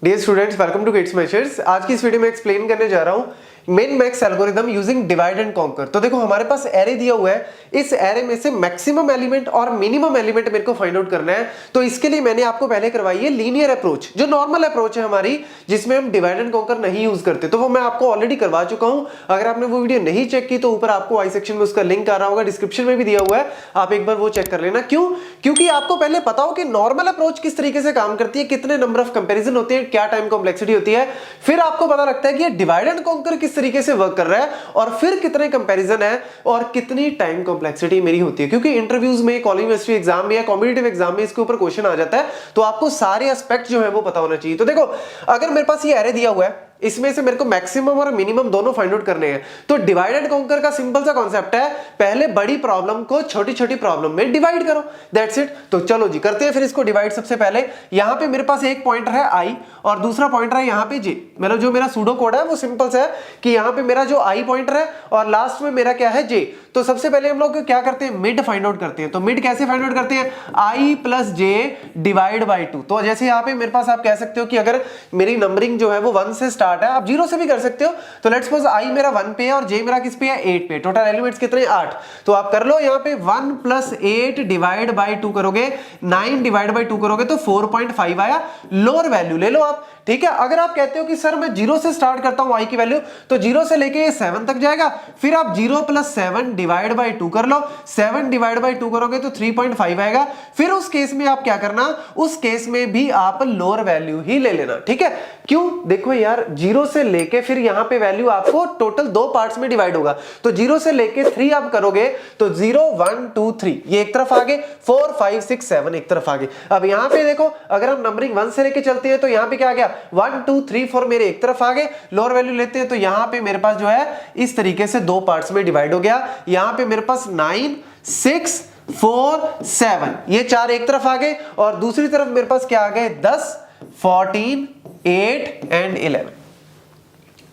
Dear students, welcome to kids measures. आज की इस वीडियो में एक्सप्लेन करने जा रहा हूँ min max algorithm using divide and conquer. तो देखो हमारे पास एरे दिया हुआ है, इस एरे में से मैक्सिमम एलिमेंट और मिनिमम एलिमेंट मेरे को फाइंड आउट करना है। तो इसके लिए मैंने आपको पहले करवाई है लीनियर अप्रोच, जो नॉर्मल अप्रोच है हमारी, जिसमें हम डिवाइड एंड कॉन्कर नहीं यूज करते। तो वो मैं आपको ऑलरेडी करवा चुका हूं। अगर आपने वो वीडियो नहीं चेक की तो ऊपर आपको आई सेक्शन में उसका लिंक आ रहा होगा, डिस्क्रिप्शन में भी दिया हुआ है, आप एक बार वो चेक कर लेना। क्यों? क्योंकि आपको पहले पता हो कि नॉर्मल अप्रोच किस तरीके से काम करती है, कितने नंबर ऑफ कंपैरिजन होते हैं, क्या टाइम कॉम्प्लेक्सिटी होती है, फिर आपको पता लगता है कि ये डिवाइड एंड कॉन्कर किस तरीके से वर्क कर रहा है और फिर कितने कंपैरिजन है और कितनी टाइम कॉम्प्लेक्सिटी मेरी होती है। क्योंकि इंटरव्यूज में, कॉलेज यूनिवर्सिटी एग्जाम में या कॉम्पिटिटिव एग्जाम में इसके ऊपर क्वेश्चन आ जाता है, तो आपको सारे एस्पेक्ट जो है वो पता होना चाहिए। तो देखो, अगर मेरे पास ये एरे दिया हुआ है, इसमें से मेरे को मैक्सिमम और मिनिमम दोनों फाइंड आउट करने हैं, तो डिवाइड एंड कॉन्कर का सिंपल सा कॉन्सेप्ट है, पहले बड़ी प्रॉब्लम को छोटी छोटी प्रॉब्लम में डिवाइड करो, दैट्स इट। तो चलो जी करते हैं फिर इसको डिवाइड। सबसे पहले यहां पे मेरे पास एक पॉइंटर है i और दूसरा पॉइंटर है यहां पे j। मतलब जो मेरा सूडो कोड है वो सिंपल सा है कि यहां पे मेरा जो i पॉइंटर है और लास्ट में मेरा क्या है j। तो सबसे पहले हम लोग क्या करते हैं, मिड फाइंड आउट करते हैं। तो मिड कैसे फाइंड आउट करते हैं, i plus j divide by 2। तो जैसे यहाँ पे मेरे पास आप कह सकते हो कि अगर मेरी नंबरिंग जो है वो 1 से स्टार्ट है, आप 0 से भी कर सकते हो। तो लेट्स सपोज i मेरा 1 पे है और j मेरा किस पे है, 8 पे। टोटल एलिमेंट्स कितने, 8। तो आप कर लो यहाँ पे 1 प्लस 8 डिवाइड बाई 2 करोगे, 9 डिवाइड बाई 2 करोगे तो 4.5 आया। लोअर वैल्यू ले लो आप, ठीक है। अगर आप कहते हो कि सर मैं 0 से स्टार्ट करता हूं i की वैल्यू, तो 0 से लेके ये 7 तक जाएगा, फिर आप 0 प्लस 7 डिवाइड बाई 2 कर लो, 7 डिवाइड बाई 2 करोगे तो 3.5 आएगा। फिर उस केस में आप क्या करना, उस केस में भी आप लोअर वैल्यू ही ले लेना, ठीक है। क्यों? देखो यार, 0 से लेके फिर यहां पे वैल्यू आपको टोटल दो पार्ट्स में डिवाइड होगा। तो 0 से लेके 3 आप करोगे तो 0 1 2 3 ये एक तरफ आ गए, 4 5 6 7 एक तरफ आ गए। अब यहां पे देखो, अगर हम नंबरिंग 1 से लेके चलते हैं तो यहां पे क्या आ गया, 1 2 3 4 मेरे एक तरफ आ गए। लोअर वैल्यू लेते हैं तो यहां पे मेरे पास जो है इस तरीके से दो पार्ट्स में डिवाइड हो गया। यहां पे मेरे पास 9 6 4 7 ये चार एक तरफ आ गए और दूसरी तरफ मेरे पास क्या आ गए, 10 14 8 एंड 11।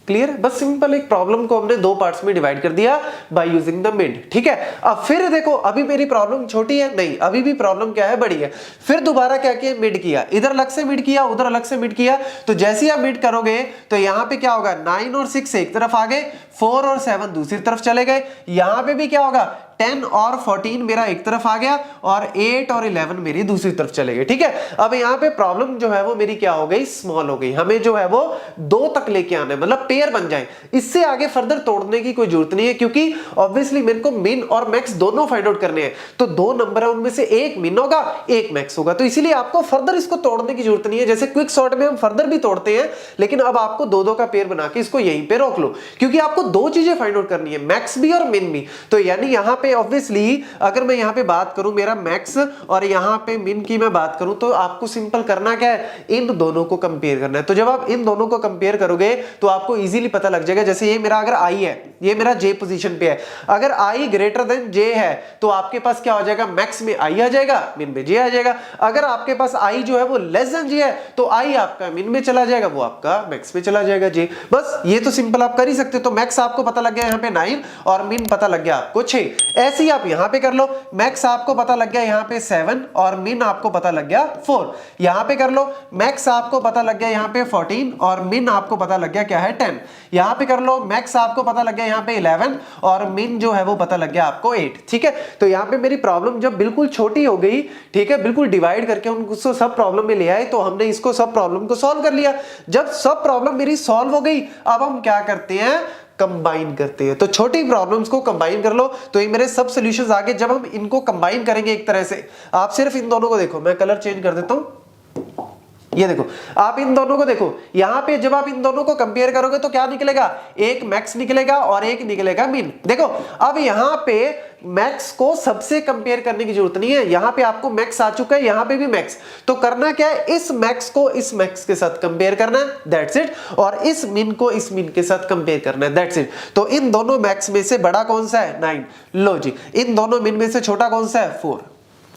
क्लियर? बस सिंपल एक प्रॉब्लम को हमने दो पार्ट्स में डिवाइड कर दिया बाय यूजिंग द मिड, ठीक है। अब फिर देखो, अभी मेरी प्रॉब्लम छोटी है नहीं, अभी भी प्रॉब्लम क्या है, बड़ी है। फिर दोबारा क्या किया, मिड किया, इधर अलग से मिड किया, उधर अलग से मिड किया। तो जैसे ही आप मिड करोगे तो यहां पे क्या होगा, 9 और 6 एक तरफ आ गए, 4 और 7 दूसरी तरफ चले गए। यहां पे भी क्या होगा, 10 और 14 मेरा एक तरफ आ गया और 8 और 11 मेरी दूसरी तरफ चले गए, ठीक है। अब यहाँ पे प्रॉब्लम जो है वो मेरी क्या हो गई, स्मॉल हो गई। हमें जो है वो 2 तक लेके आना है, मतलब पेयर बन जाए। इससे आगे फर्दर तोड़ने की कोई जरूरत नहीं है, क्योंकि ऑब्वियसली मेरे को मिन और मैक्स दोनों फाइंड आउट करने हैं। तो दो नंबर है, उनमें से एक मिन होगा, एक मैक्स होगा। तो इसीलिए आपको फर्दर इसको तोड़ने की जरूरत नहीं है। जैसे क्विक सॉर्ट में हम फर्दर भी तोड़ते हैं, लेकिन अब आपको दो दो का पेयर बना के इसको यहीं पे रोक लो, क्योंकि आपको दो चीजें फाइंड आउट करनी है, मैक्स भी और मिन भी। तो यानी यहाँ पे ऑब्वियसली अगर मैं यहां पे बात करूं मेरा मैक्स और यहां पे मिन की मैं बात करूं, तो आपको सिंपल करना क्या है, इन दोनों को कंपेयर करना है। तो जब आप इन दोनों को कंपेयर करोगे तो आपको इजीली पता लग जाएगा। जैसे ये मेरा अगर i है, ये मेरा j पोजीशन पे है, अगर i ग्रेटर देन j है तो आपके पास क्या हो जाएगा, मैक्स में i आ जाएगा, मिन में j आ जाएगा। अगर आपके पास i जो है वो लेस देन j है तो i आपका मिन में चला जाएगा, वो आपका मैक्स में चला जाएगा, j। बस ये तो सिंपल आप कर ही सकते हो। तो मैक्स आपको पता लग गया यहाँ पे 9 और मिन पता लग गया आपको 6। ऐसे ही आप यहाँ पे कर लो, मैक्स आपको पता लग गया यहाँ पे 7 और मिन आपको पता लग गया 4। यहाँ पे कर लो, मैक्स आपको पता लग गया यहाँ पे 14 और मिन आपको पता लग गया क्या है, 10। यहाँ पे कर लो, मैक्स आपको पता लग गया यहाँ पे 11 और मिन जो है वो पता लग गया आपको 8, ठीक है। तो यहाँ पे मेरी प्रॉब्लम जब बिल्कुल छोटी हो गई, ठीक है, बिल्कुल डिवाइड करके उनको सब प्रॉब्लम में ले आए, तो हमने इसको सब प्रॉब्लम को सॉल्व कर लिया। जब सब प्रॉब्लम मेरी सॉल्व हो गई, अब हम क्या करते हैं, कंबाइन करते हैं। तो छोटी प्रॉब्लम्स को कंबाइन कर लो, तो ये मेरे सब सॉल्यूशंस आ गए। जब हम इनको कंबाइन करेंगे एक तरह से, आप सिर्फ इन दोनों को देखो, मैं कलर चेंज कर देता हूं, ये देखो, आप इन दोनों को देखो, यहां पे जब आप इन दोनों को कंपेयर करोगे तो क्या निकलेगा, एक मैक्स निकलेगा और एक निकलेगा मिन। देखो अब यहां पे मैक्स को सबसे कंपेयर करने की जरूरत नहीं है, यहां पे आपको मैक्स आ चुका है, यहां पे भी मैक्स। तो करना क्या है, इस मैक्स को इस मैक्स के साथ कंपेयर करना है, दैट्स इट। और इस मिन को इस मिन के साथ कंपेयर करना है, दैट्स इट। तो इन दोनों मैक्स में से बड़ा कौन सा है, 9। लो जी, इन दोनों मिन में से छोटा कौन सा है, 4।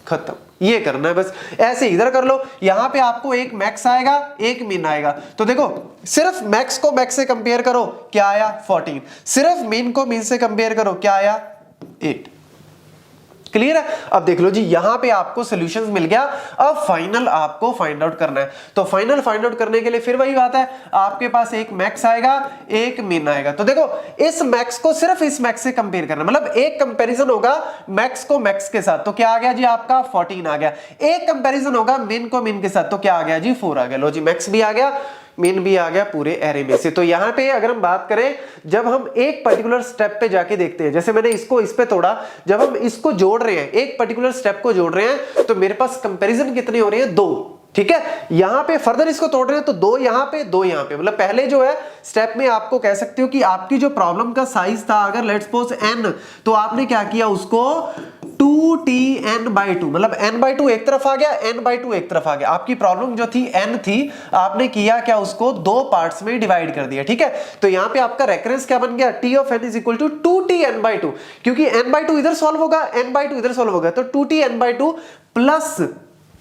खत्म, ये करना है बस। ऐसे इधर कर लो, यहां पे आपको एक मैक्स आएगा, एक मिन आएगा। तो देखो, सिर्फ मैक्स को मैक्स से कंपेयर करो, क्या आया, 14। सिर्फ मिन को मिन से कंपेयर करो, क्या आया, 8। क्लियर है। अब देख लो जी, यहां पे आपको सॉल्यूशंस मिल गया। अब फाइनल आपको फाइंड आउट करना है। तो फाइनल फाइंड आउट करने के लिए फिर वही बात है, आपके पास एक मैक्स आएगा, एक मिन आएगा। तो देखो इस मैक्स को सिर्फ इस मैक्स से कंपेयर करना, मतलब एक कंपैरिजन होगा मैक्स को मैक्स के साथ, तो क्या आ गया जी आपका 14 आ गया। एक कंपैरिजन होगा मिन को मिन के साथ, तो क्या आ गया जी 4 आ गया। लो जी, मैक्स भी आ गया, मिन भी आ गया पूरे एरे में से। तो यहां पे अगर हम बात करें, जब हम एक पर्टिकुलर स्टेप पे जाके देखते हैं, जैसे मैंने इसको इस पे तोड़ा, जब हम इसको जोड़ रहे हैं, एक पर्टिकुलर स्टेप को जोड़ रहे हैं, तो मेरे पास कंपैरिजन कितने हो रहे हैं, 2। ठीक है, यहां पे फर्दर इसको तोड़ रहे हैं तो 2 यहां पे 2 यहां पे, मतलब पहले जो है स्टेप में आपको कह सकते हो कि आपकी जो प्रॉब्लम का साइज था, अगर लेट्स सपोज n, तो आपने क्या किया उसको 2tn/2, मतलब n/2 एक तरफ आ गया, n/2 एक तरफ आ गया। आपकी प्रॉब्लम जो थी n थी, आपने किया क्या, उसको 2 पार्ट्स में डिवाइड कर दिया। ठीक है, तो यहां पे आपका रेफरेंस क्या बन गया, t of n is equal to 2tn/2, क्योंकि n/2 इधर सॉल्व होगा, n/2 इधर सॉल्व होगा, तो 2tn/2 प्लस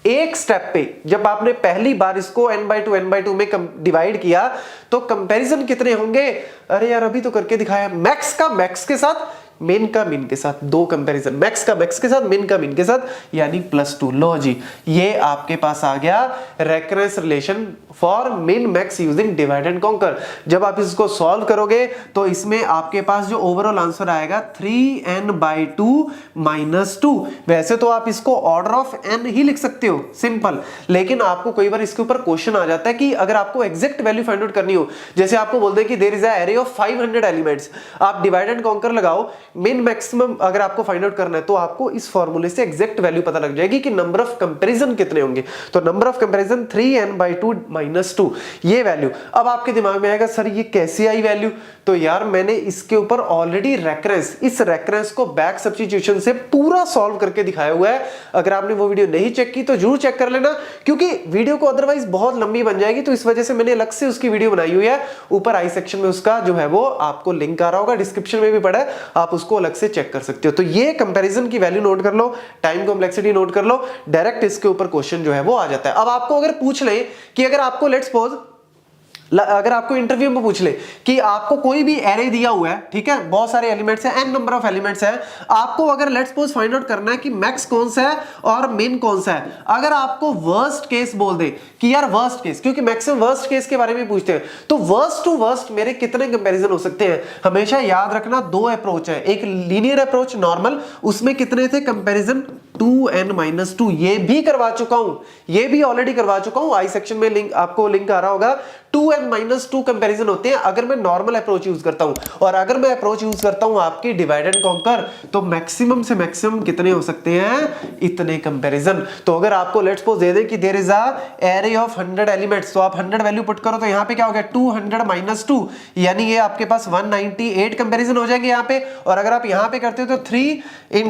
एक स्टेप पे जब आपने पहली बार इसको n/2 में डिवाइड किया, तो कंपैरिजन कितने होंगे, अरे यार अभी तो करके दिखाया, मैक्स का मैक्स के साथ, मिन का मिन के साथ, 2 कंपैरिजन, मैक्स का मैक्स के साथ, मिन का मिन के साथ, यानी +2। लो जी, ये आपके पास आ गया recurrence relation for min max using divide and conquer. जब आप इसको सॉल्व करोगे तो इसमें आपके पास जो ओवरऑल आंसर आएगा 3n/2 -2। वैसे तो आप इसको ऑर्डर ऑफ n ही लिख सकते हो, सिंपल, लेकिन आपको कई बार इसके ऊपर क्वेश्चन आ जाता है कि अगर आपको एग्जैक्ट वैल्यू फाइंड आउट करनी हो, जैसे आपको बोलते हैं कि there is a array of 500 elements, आप डिवाइड एंड कॉन्कर लगाओ, मिन मैक्सिमम अगर आपको फाइंड आउट करना है, तो आपको इस फॉर्मूले से एग्जैक्ट वैल्यू पता लग जाएगी कि नंबर ऑफ कंपैरिजन कितने होंगे। तो नंबर ऑफ कंपैरिजन 3n/2 -2, ये वैल्यू। अब आपके दिमाग में आएगा सर ये कैसे आई वैल्यू, तो यार मैंने इसके ऊपर ऑलरेडी रेकरेंस, इस रेकरेंस को बैक सब्स्टिट्यूशन से पूरा सॉल्व करके दिखाया हुआ है। अगर आपने वो वीडियो नहीं चेक की तो जरूर चेक कर लेना, क्योंकि वीडियो को अदरवाइज बहुत लंबी बन जाएगी, तो इस वजह से मैंने अलग से उसकी वीडियो बनाई हुई है। ऊपर आई सेक्शन में उसका जो है वो आपको लिंक आ रहा होगा, डिस्क्रिप्शन में भी पड़ा है, आप उसको अलग से चेक कर सकते हो। तो ये कंपैरिजन की वैल्यू नोट कर लो, टाइम कॉम्प्लेक्सिटी नोट कर लो, डायरेक्ट इसके ऊपर क्वेश्चन जो है वो आ जाता है। अब आपको अगर पूछ ले कि अगर आपको लेट्स सपोज, अगर आपको इंटरव्यू में पूछ ले कि आपको कोई भी एरे दिया हुआ है, ठीक है, बहुत सारे एलिमेंट्स हैं, n नंबर ऑफ एलिमेंट्स हैं, आपको अगर लेट्स सपोज फाइंड आउट करना है कि मैक्स कौन सा है और मिन कौन सा है, अगर आपको वर्स्ट केस बोल दे कि यार वर्स्ट केस, क्योंकि मैक्सिमम वर्स्ट केस के बारे में पूछते हैं, तो वर्स्ट टू वर्स्ट मेरे कितने कंपैरिजन हो सकते हैं, हमेशा याद रखना 2 अप्रोच है, एक लीनियर अप्रोच नॉर्मल, उसमें कितने थे कंपैरिजन 2n-2, ये भी करवा चुका हूं, ये भी ऑलरेडी करवा चुका हूं, आई सेक्शन में लिंक, आपको लिंक आ रहा होगा। 2n-2 कंपैरिजन होते हैं अगर मैं नॉर्मल अप्रोच यूज करता हूं, और अगर मैं अप्रोच यूज करता हूं आपकी डिवाइड एंड कॉन्कर, तो मैक्सिमम से मैक्सिमम कितने हो सकते हैं, इतने कंपैरिजन। तो अगर आपको लेट्स सपोज दे दे कि there is a array of 100 elements, तो आप 100 वैल्यू पुट करो, तो यहां पे क्या हो गया 200 - 2, यानी ये आपके पास 198 कंपैरिजन हो जाएंगे यहां पे। और अगर आप यहां पे करते हो तो 3 ×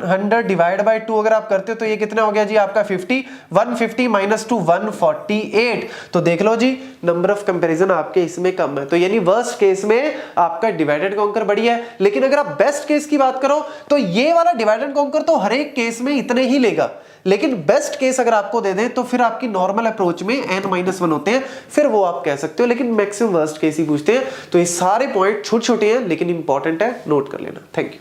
100 डिवाइड बाय 2 अगर आप करते हो तो ये कितना हो गया जी आपका 50, 150 - 2 148। तो देख लो जी, नंबर ऑफ कंपैरिजन आपके इसमें कम है, तो यानी वर्स्ट केस में आपका डिवाइड एंड कॉन्कर बढ़िया है। लेकिन अगर आप बेस्ट केस की बात करो तो ये वाला डिवाइड एंड कॉन्कर तो हर एक केस में इतने ही लेगा, लेकिन बेस्ट केस अगर आपको दे दें तो फिर आपकी नॉर्मल अप्रोच में n-1 होते हैं, फिर वो आप कह सकते हो, लेकिन मैक्सिमम वर्स्ट केस ही पूछते हैं। तो ये सारे पॉइंट छोटे छोटे हैं लेकिन इंपॉर्टेंट है, नोट कर लेना। Thank you.